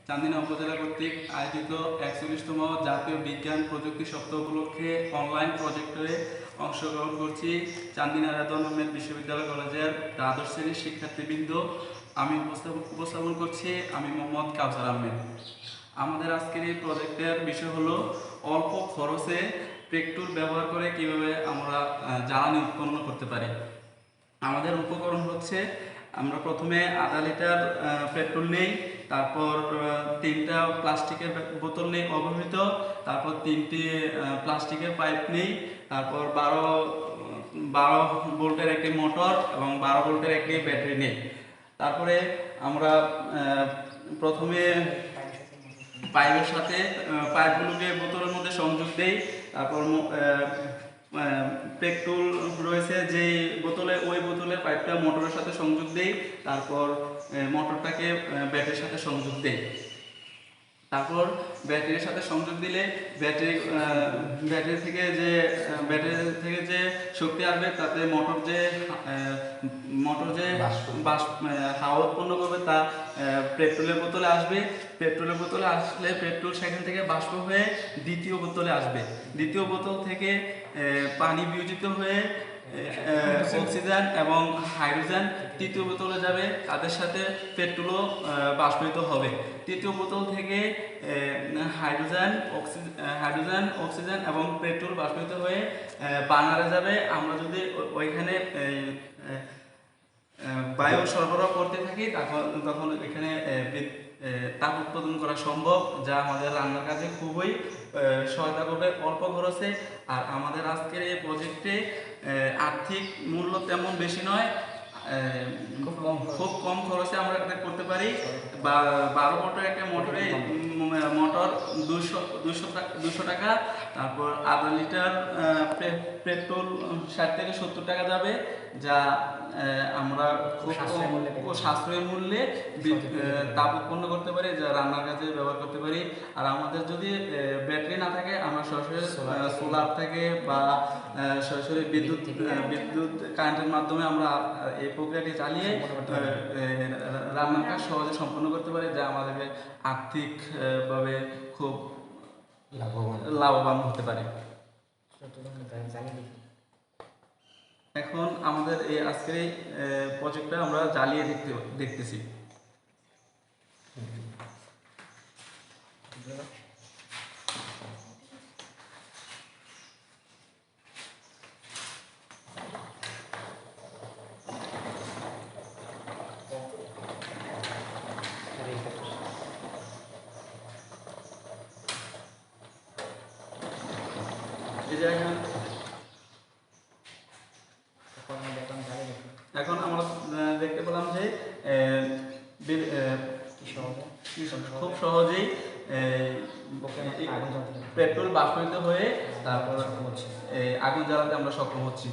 চান্দিনা উপজেলা কর্তৃক আয়োজিত ৪১তম জাতীয় বিজ্ঞান প্রযুক্তি সপ্তাহ উপলক্ষে অনলাইন প্রজেক্টরে অংশগ্রহণ করছি। চান্দিনা রেদওয়ান আহমেদ বিশ্ববিদ্যালয় কলেজের দ্বাদশ শ্রেণীর শিক্ষার্থীবৃন্দ। আমি উপস্থাপন করছি আমি মোহাম্মদ কাউসার আহমেদ। আমাদের আজকের এই প্রজেক্টের বিষয় হলো অল্প খরচে পেট্রোল ব্যবহার করে কিভাবে আমরা জ্বালানি উৎপন্ন করতে পারি। আমাদের উপকরণ হচ্ছে, আমরা প্রথমে আধা লিটার পেট্রোল নেই, তারপর 3টা প্লাস্টিকের বোতল নেই অব্যবহৃত, তারপর 3টি প্লাস্টিকের পাইপ নেই, তারপর 12 ভোল্টের একটি মোটর এবং 12 ভোল্টের একটি ব্যাটারি নেই। তারপরে আমরা প্রথমে পাইপের সাথে পাইপগুলোকে বোতলের মধ্যে সংযোগ দেই। তারপর পেট্রোল রয়েছে যে বোতলে, ওই বোতলের পাইপটা মোটরের সাথে সংযোগ দেই। তারপর মোটরটাকে ব্যাটারির সাথে সংযোগ দেই। তারপর ব্যাটারির সাথে সংযোগ দিলে ব্যাটারি থেকে যে শক্তি আসবে, তাতে মোটর যে হাওয়া উৎপন্ন করবে তা পেট্রোলের বোতলে আসবে। পেট্রোলের বোতলে আসলে পেট্রোল সেখান থেকে বাষ্প হয়ে দ্বিতীয় বোতলে আসবে। দ্বিতীয় বোতল থেকে পানি বিয়োজিত হয়ে অক্সিজেন এবং হাইড্রোজেন তৃতীয় বোতলে যাবে, তাদের সাথে পেট্রোলও বাষ্পীভূত হবে। তৃতীয় বোতল থেকে হাইড্রোজেন, অক্সিজেন এবং পেট্রোল বাষ্পীভূত হয়ে বার্নারে যাবে। আমরা যদি ওইখানে বায়ু সরবরাহ করতে থাকি তখন এখানে তাপ উৎপাদন করা সম্ভব, যা আমাদের রান্নার কাজে খুবই সহায়তা করবে অল্প খরচে। আর আমাদের আজকের এই প্রজেক্টে আর্থিক মূল্য তেমন বেশি নয়, খুব কম খরচে আমরা এটা করতে পারি। 12 ভোল্টের একটা মোটর 200 টাকা। তারপর আধা লিটার পেট্রোল 60 থেকে 70 টাকা যাবে, যা আমরা খুব সাশ্রয়ী মূল্যে তাপ উৎপন্ন করতে পারি, যা রান্নার কাজে ব্যবহার করতে পারি। আর আমাদের যদি ব্যাটারি না থাকে, আমরা সরাসরি সোলার থেকে বা সরাসরি বিদ্যুৎ কারেন্টের মাধ্যমে আমরা এই প্রক্রিয়াটি চালিয়ে রান্নার কাজ সহজে সম্পন্ন করতে পারি, যা আমাদেরকে আর্থিকভাবে খুব লাভবান হতে পারে। এখন আমাদের এই আজকের এই প্রজেক্টটা আমরা জ্বালিয়ে দেখতেছি। এখন আমরা দেখতে পেলাম যে খুব সহজেই পেট্রোল বাষ্পীভূত হয়ে তারপর আগুন জ্বালাতে আমরা সক্ষম হচ্ছি।